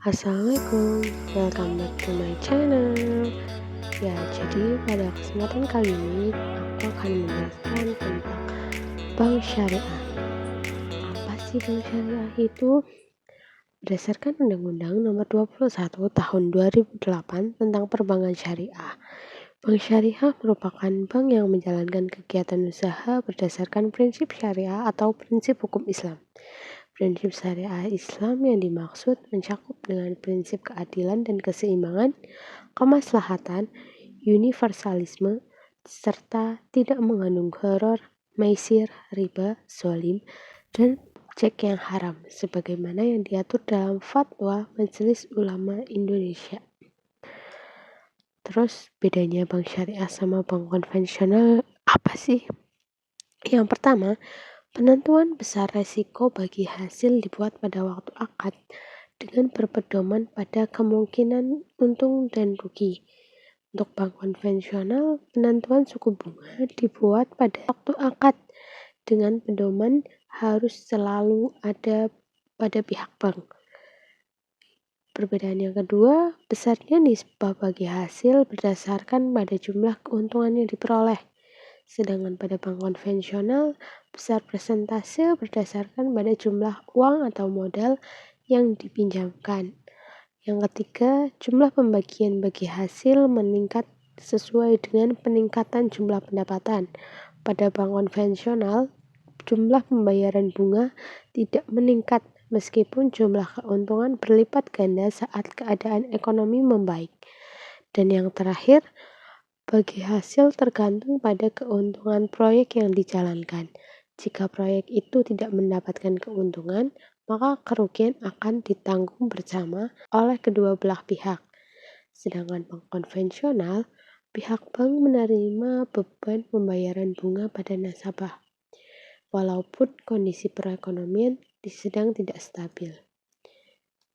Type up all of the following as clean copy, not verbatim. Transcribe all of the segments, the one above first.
Assalamualaikum, welcome back to my channel. Ya, jadi pada kesempatan kali ini aku akan menjelaskan tentang bank syariah. Apa sih bank syariah itu? Berdasarkan Undang-Undang Nomor 21 Tahun 2008 tentang Perbankan Syariah, bank syariah merupakan bank yang menjalankan kegiatan usaha berdasarkan prinsip syariah atau prinsip hukum Islam. Prinsip syariah Islam yang dimaksud mencakup dengan prinsip keadilan dan keseimbangan, kemaslahatan, universalisme, serta tidak mengandung gharar, maisir, riba, zalim, dan cek yang haram, sebagaimana yang diatur dalam Fatwa Majelis Ulama Indonesia. Terus bedanya bank syariah sama bank konvensional apa sih? Yang pertama, penentuan besar resiko bagi hasil dibuat pada waktu akad dengan berpedoman pada kemungkinan untung dan rugi. Untuk bank konvensional, penentuan suku bunga dibuat pada waktu akad dengan pedoman harus selalu ada pada pihak bank. Perbedaan yang kedua, besarnya nisbah bagi hasil berdasarkan pada jumlah keuntungan yang diperoleh. Sedangkan pada bank konvensional, besar persentase berdasarkan pada jumlah uang atau modal yang dipinjamkan. Yang ketiga, jumlah pembagian bagi hasil meningkat sesuai dengan peningkatan jumlah pendapatan. Pada bank konvensional, jumlah pembayaran bunga tidak meningkat meskipun jumlah keuntungan berlipat ganda saat keadaan ekonomi membaik. Dan yang terakhir, bagi hasil tergantung pada keuntungan proyek yang dijalankan. Jika proyek itu tidak mendapatkan keuntungan, maka kerugian akan ditanggung bersama oleh kedua belah pihak. Sedangkan bank konvensional, pihak bank menerima beban pembayaran bunga pada nasabah, walaupun kondisi perekonomian sedang tidak stabil.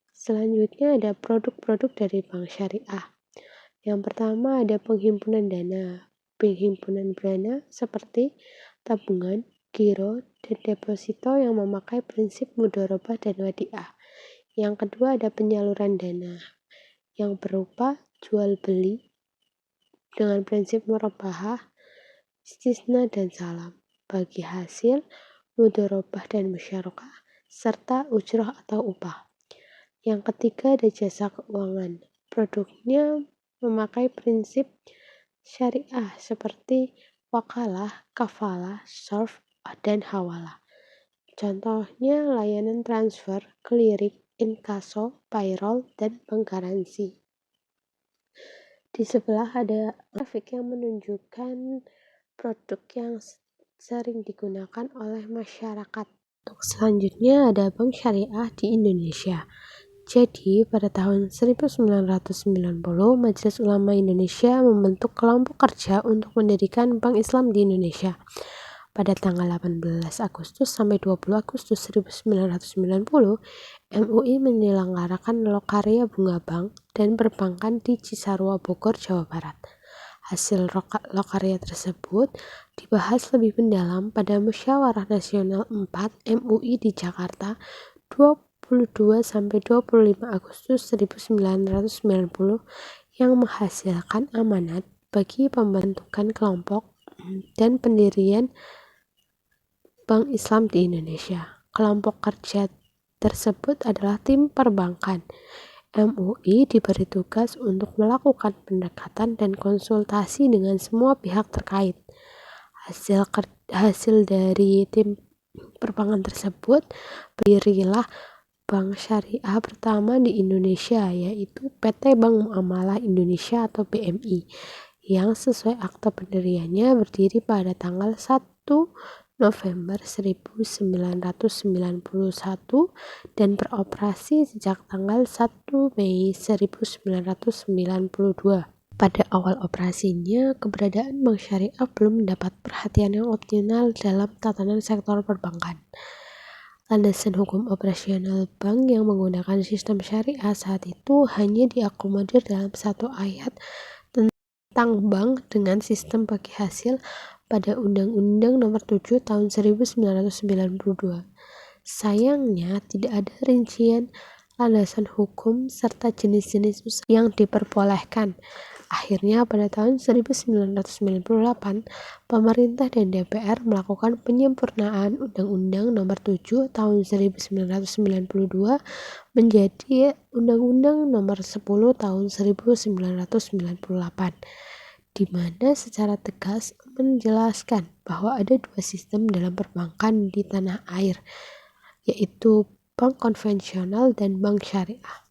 Selanjutnya ada produk-produk dari bank syariah. Yang pertama ada penghimpunan dana. Penghimpunan dana seperti tabungan, giro, dan deposito yang memakai prinsip mudharabah dan wadiah. Yang kedua ada penyaluran dana yang berupa jual beli dengan prinsip murabahah, istisna dan salam. Bagi hasil, mudharabah dan musyarakah, serta ujrah atau upah. Yang ketiga ada jasa keuangan. Produknya memakai prinsip syariah seperti wakalah, kafalah, sarf, dan hawalah. Contohnya layanan transfer, clearing, inkaso, payroll, dan bank garansi. Di sebelah ada grafik yang menunjukkan produk yang sering digunakan oleh masyarakat. Untuk selanjutnya ada bank syariah di Indonesia. Jadi, pada tahun 1990, Majelis Ulama Indonesia membentuk kelompok kerja untuk mendirikan Bank Islam di Indonesia. Pada tanggal 18 Agustus sampai 20 Agustus 1990, MUI menyelenggarakan lokarya bunga bank dan perbankan di Cisarua, Bogor, Jawa Barat. Hasil lokarya tersebut dibahas lebih mendalam pada Musyawarah Nasional 4 MUI di Jakarta 22-25 Agustus 1990 yang menghasilkan amanat bagi pembentukan kelompok dan pendirian Bank Islam di Indonesia. Kelompok kerja tersebut adalah tim perbankan. MUI diberi tugas untuk melakukan pendekatan dan konsultasi dengan semua pihak terkait. Hasil dari tim perbankan tersebut berdirilah bank syariah pertama di Indonesia, yaitu PT Bank Muamalah Indonesia atau BMI, yang sesuai akta pendiriannya berdiri pada tanggal 1 November 1991 dan beroperasi sejak tanggal 1 Mei 1992. Pada awal operasinya, keberadaan bank syariah belum mendapat perhatian yang optimal dalam tatanan sektor perbankan. Landasan hukum operasional bank yang menggunakan sistem syariah saat itu hanya diakomodir dalam satu ayat tentang bank dengan sistem bagi hasil pada Undang-Undang Nomor 7 Tahun 1992. Sayangnya tidak ada rincian landasan hukum, serta jenis-jenis usaha yang diperbolehkan. Akhirnya pada tahun 1998, pemerintah dan DPR melakukan penyempurnaan Undang-Undang Nomor 7 Tahun 1992 menjadi Undang-Undang Nomor 10 Tahun 1998, di mana secara tegas menjelaskan bahwa ada dua sistem dalam perbankan di tanah air, yaitu bank konvensional dan bank syariah.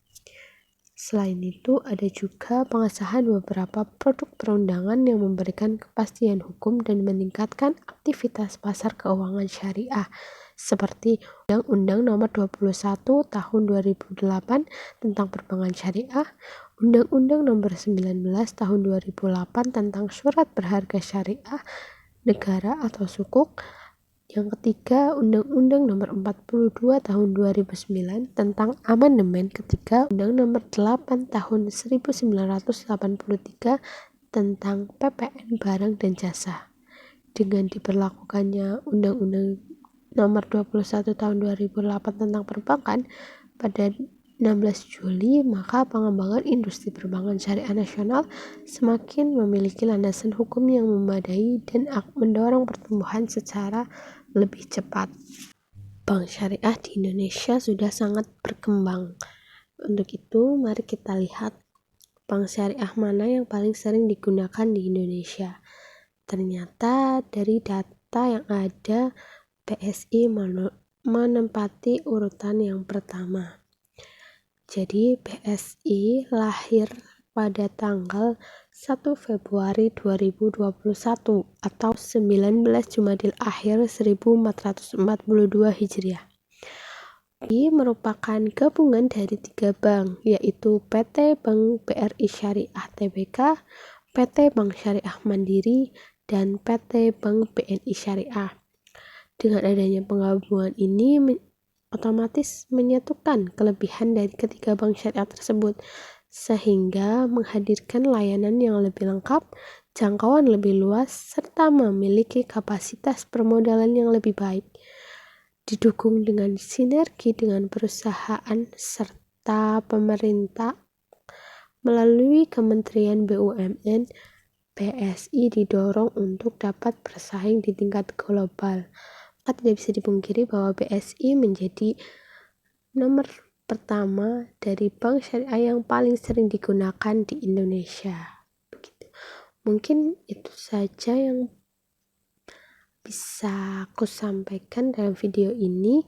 Selain itu, ada juga pengesahan beberapa produk perundangan yang memberikan kepastian hukum dan meningkatkan aktivitas pasar keuangan syariah, seperti Undang-Undang Nomor 21 Tahun 2008 tentang perbankan syariah, Undang-Undang Nomor 19 Tahun 2008 tentang surat berharga syariah negara atau sukuk. Yang ketiga, Undang-Undang Nomor 42 Tahun 2009 tentang amandemen ketiga Undang Nomor 8 Tahun 1983 tentang PPN barang dan jasa. Dengan diberlakukannya Undang-Undang Nomor 21 Tahun 2008 tentang perbankan pada 16 Juli, maka pengembangan industri perbankan syariah nasional semakin memiliki landasan hukum yang memadai dan mendorong pertumbuhan secara lebih cepat. Bank syariah di Indonesia sudah sangat berkembang. Untuk itu, mari kita lihat bank syariah mana yang paling sering digunakan di Indonesia. Ternyata dari data yang ada, BSI menempati urutan yang pertama. Jadi BSI lahir pada tanggal 1 Februari 2021 atau 19 Jumadil Akhir 1442 Hijriah. Ini merupakan gabungan dari 3 bank, yaitu PT Bank BRI Syariah Tbk, PT Bank Syariah Mandiri, dan PT Bank BNI Syariah. Dengan adanya penggabungan ini otomatis menyatukan kelebihan dari ketiga bank syariah tersebut, sehingga menghadirkan layanan yang lebih lengkap, jangkauan lebih luas, serta memiliki kapasitas permodalan yang lebih baik. Didukung dengan sinergi dengan perusahaan serta pemerintah melalui Kementerian BUMN, BSI didorong untuk dapat bersaing di tingkat global. Maka tidak bisa dipungkiri bahwa BSI menjadi nomor pertama dari bank syariah yang paling sering digunakan di Indonesia. Begitu. Mungkin itu saja yang bisa aku sampaikan dalam video ini.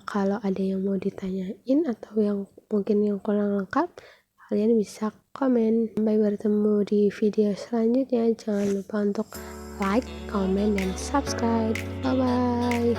Kalau ada yang mau ditanyain atau yang mungkin yang kurang lengkap, kalian bisa komen. Sampai bertemu di video selanjutnya. Jangan lupa untuk like, comment, dan subscribe. Bye bye.